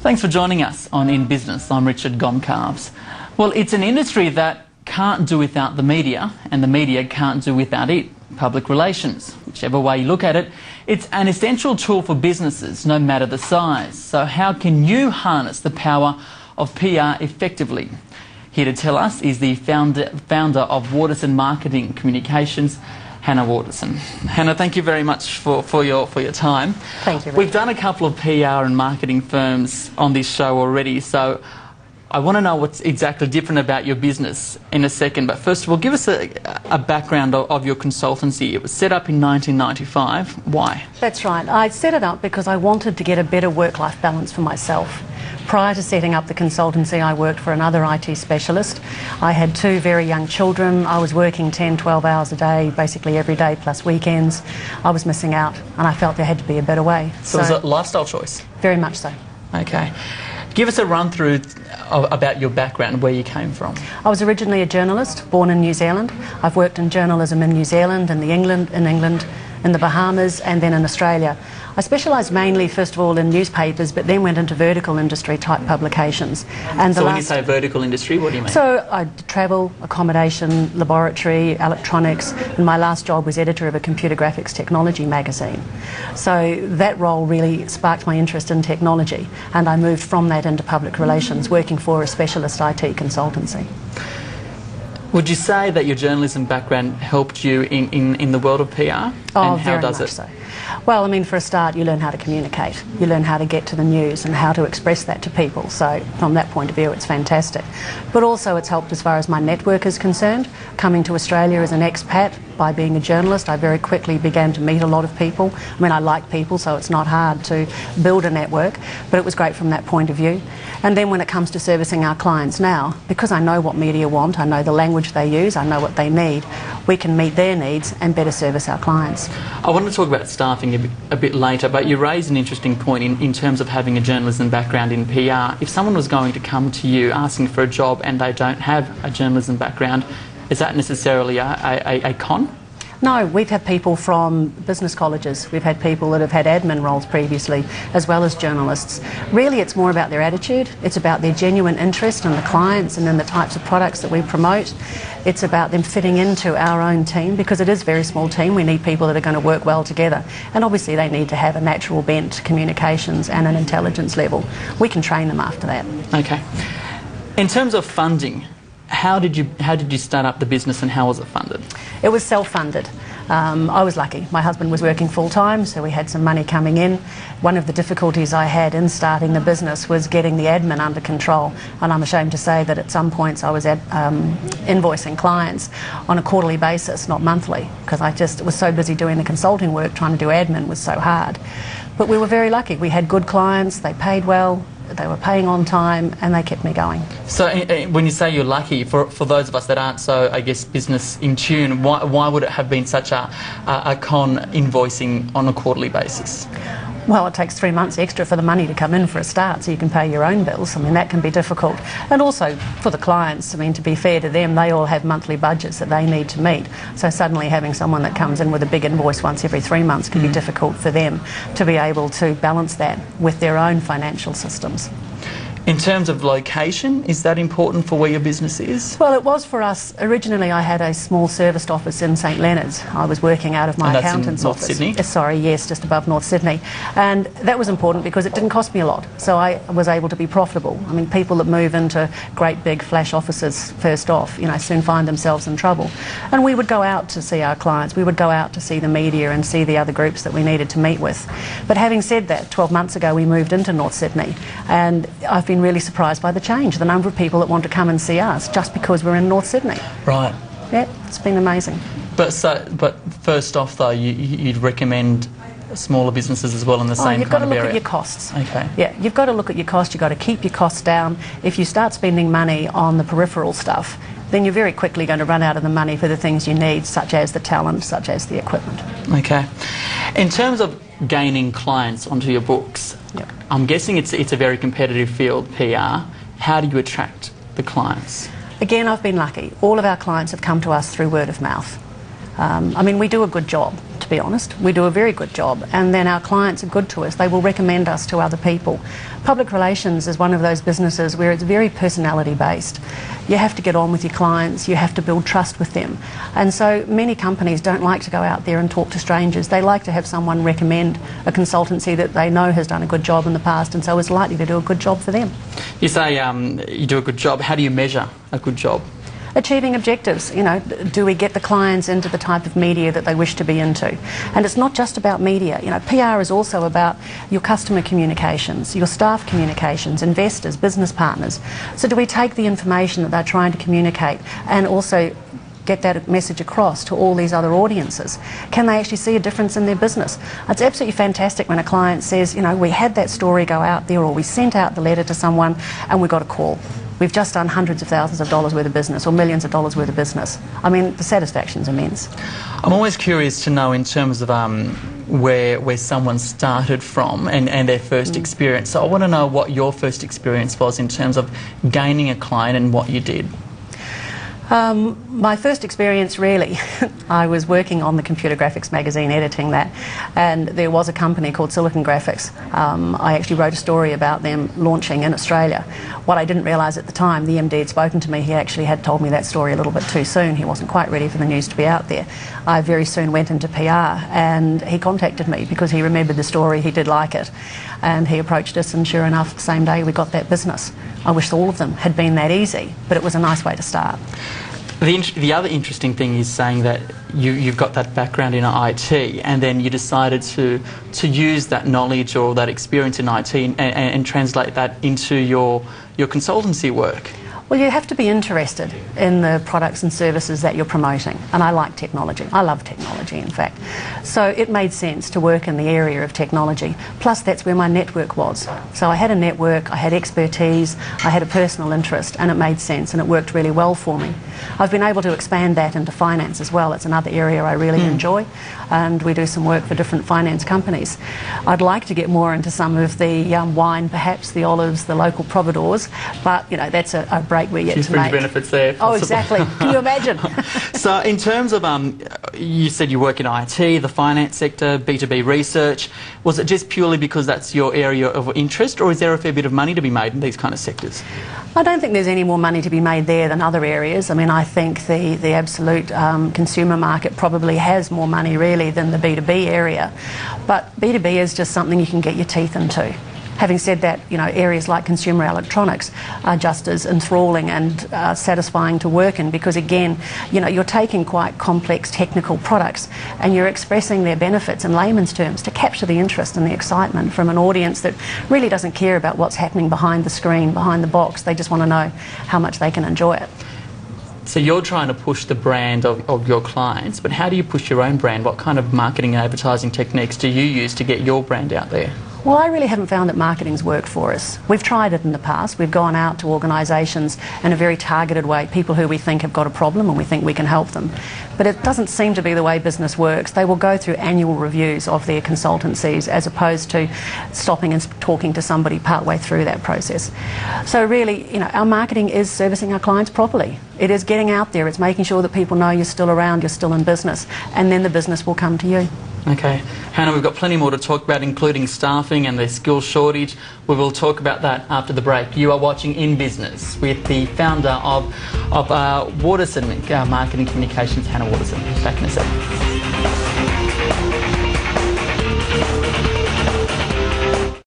Thanks for joining us on In Business. I'm Richard Goncalves. Well, it's an industry that can't do without the media, and the media can't do without it. Public relations. Whichever way you look at it, it's an essential tool for businesses, no matter the size. So how can you harness the power of PR effectively? Here to tell us is the founder of Watterson Marketing Communications, Hannah Watterson. Hannah, thank you very much for your time. Thank you, Richard. We've done a couple of PR and marketing firms on this show already, so I want to know what's exactly different about your business in a second. But first of all, give us a background of your consultancy. It was set up in 1995. Why? That's right. I set it up because I wanted to get a better work-life balance for myself. Prior to setting up the consultancy, I worked for another IT specialist. I had two very young children. I was working 10, 12 hours a day, basically every day, plus weekends. I was missing out, and I felt there had to be a better way. So it was a lifestyle choice? Very much so. Okay. Give us a run-through about your background, where you came from. I was originally a journalist, born in New Zealand. I've worked in journalism in New Zealand, in England, in the Bahamas, and then in Australia. I specialised mainly, first of all, in newspapers, but then went into vertical industry type publications. And so when you say vertical industry, what do you mean? So I did travel, accommodation, laboratory, electronics, and my last job was editor of a computer graphics technology magazine. So that role really sparked my interest in technology, and I moved from that into public relations, working for a specialist IT consultancy. Would you say that your journalism background helped you in the world of PR? Oh, and how very does much it? so. Well, I mean, for a start, you learn how to communicate. You learn how to get to the news and how to express that to people. So from that point of view, it's fantastic. But also it's helped as far as my network is concerned. Coming to Australia as an expat, by being a journalist, I very quickly began to meet a lot of people. I mean, I like people, so it's not hard to build a network, but it was great from that point of view. And then when it comes to servicing our clients now, because I know what media want, I know the language they use, I know what they need, we can meet their needs and better service our clients. I want to talk about staffing a bit later, but you raise an interesting point in terms of having a journalism background in PR. If someone was going to come to you asking for a job and they don't have a journalism background, is that necessarily a con? No, we've had people from business colleges, we've had people that have had admin roles previously, as well as journalists. Really, it's more about their attitude, it's about their genuine interest in the clients and in the types of products that we promote. It's about them fitting into our own team, because it is a very small team. We need people that are going to work well together. And obviously they need to have a natural bent to communications and an intelligence level. We can train them after that. Okay. In terms of funding, how did you start up the business and how was it funded? It was self-funded. I was lucky. My husband was working full-time, so we had some money coming in. One of the difficulties I had in starting the business was getting the admin under control, and I'm ashamed to say that at some points I was invoicing clients on a quarterly basis, not monthly, because I just was so busy doing the consulting work. Trying to do admin was so hard. But we were very lucky. We had good clients, they paid well, they were paying on time, and they kept me going. So when you say you're lucky, for those of us that aren't so, I guess, business in tune, why would it have been such a con invoicing on a quarterly basis? Well, it takes 3 months extra for the money to come in for a start, so you can pay your own bills. I mean, that can be difficult. And also for the clients, I mean, to be fair to them, they all have monthly budgets that they need to meet. So suddenly having someone that comes in with a big invoice once every 3 months can be difficult for them to be able to balance that with their own financial systems. In terms of location, is that important for where your business is? Well, it was for us. Originally, I had a small serviced office in St Leonards. I was working out of my accountant's office. North Sydney? Sorry, yes, just above North Sydney. And that was important because it didn't cost me a lot. So I was able to be profitable. I mean, people that move into great big flash offices first off, you know, soon find themselves in trouble. And we would go out to see our clients. We would go out to see the media and see the other groups that we needed to meet with. But having said that, 12 months ago, we moved into North Sydney. And I've been really surprised by the change, the number of people that want to come and see us just because we're in North Sydney. Right. Yeah, it's been amazing. But first off, though, you'd recommend smaller businesses as well in the same kind of area? You've got to look at your costs. Okay. Yeah, you've got to look at your costs. You've got to keep your costs down. If you start spending money on the peripheral stuff, then you're very quickly going to run out of the money for the things you need, such as the talent, such as the equipment. Okay. In terms of gaining clients onto your books, yep. I'm guessing it's a very competitive field, PR. How do you attract the clients? Again, I've been lucky. All of our clients have come to us through word of mouth. I mean, we do a good job. To be honest. We do a very good job, and then our clients are good to us. They will recommend us to other people. Public relations is one of those businesses where it's very personality based. You have to get on with your clients, you have to build trust with them. And so many companies don't like to go out there and talk to strangers. They like to have someone recommend a consultancy that they know has done a good job in the past and so is likely to do a good job for them. You say you do a good job. How do you measure a good job? Achieving objectives. You know, do we get the clients into the type of media that they wish to be into? And it's not just about media. You know, PR is also about your customer communications, your staff communications, investors, business partners. So do we take the information that they're trying to communicate and also get that message across to all these other audiences? Can they actually see a difference in their business? It's absolutely fantastic when a client says, you know, we had that story go out there, or we sent out the letter to someone and we got a call. We've just done hundreds of thousands of dollars worth of business or millions of dollars worth of business. I mean, the satisfaction's immense. I'm always curious to know in terms of where someone started from and their first experience. So I want to know what your first experience was in terms of gaining a client and what you did. My first experience, really, I was working on the Computer Graphics magazine, editing that, and there was a company called Silicon Graphics. I actually wrote a story about them launching in Australia. What I didn't realise at the time, the MD had spoken to me. He actually had told me that story a little bit too soon. He wasn't quite ready for the news to be out there. I very soon went into PR, and he contacted me because he remembered the story, he did like it, and he approached us, and sure enough, the same day we got that business. I wish all of them had been that easy, but it was a nice way to start. The other interesting thing is saying that you've got that background in IT, and then you decided to use that knowledge or that experience in IT and translate that into your consultancy work. Well, you have to be interested in the products and services that you're promoting. And I like technology. I love technology, in fact. So it made sense to work in the area of technology. Plus, that's where my network was. So I had a network, I had expertise, I had a personal interest, and it made sense, and it worked really well for me. I've been able to expand that into finance as well. It's another area I really enjoy, and we do some work for different finance companies. I'd like to get more into some of the wine, perhaps the olives, the local providors, but, you know, that's a break we're yet to make. Benefits there. Oh, exactly. Can you imagine? So in terms of, you said you work in IT, the finance sector, B2B research. Was it just purely because that's your area of interest, or is there a fair bit of money to be made in these kind of sectors? I don't think there's any more money to be made there than other areas. I mean, I think the absolute consumer market probably has more money really than the B2B area. But B2B is just something you can get your teeth into. Having said that, you know, areas like consumer electronics are just as enthralling and satisfying to work in, because again, you know, you're taking quite complex technical products and you're expressing their benefits in layman's terms to capture the interest and the excitement from an audience that really doesn't care about what's happening behind the screen, behind the box. They just want to know how much they can enjoy it. So you're trying to push the brand of your clients, but how do you push your own brand? What kind of marketing and advertising techniques do you use to get your brand out there? Well, I really haven't found that marketing's worked for us. We've tried it in the past. We've gone out to organisations in a very targeted way, people who we think have got a problem and we think we can help them. But it doesn't seem to be the way business works. They will go through annual reviews of their consultancies as opposed to stopping and talking to somebody partway through that process. So really, you know, our marketing is servicing our clients properly. It is getting out there. It's making sure that people know you're still around, you're still in business, and then the business will come to you. Okay. Hannah, we've got plenty more to talk about, including staffing and the skills shortage. We will talk about that after the break. You are watching In Business with the founder of Watterson Marketing Communications, Hannah Watterson. Back in a second.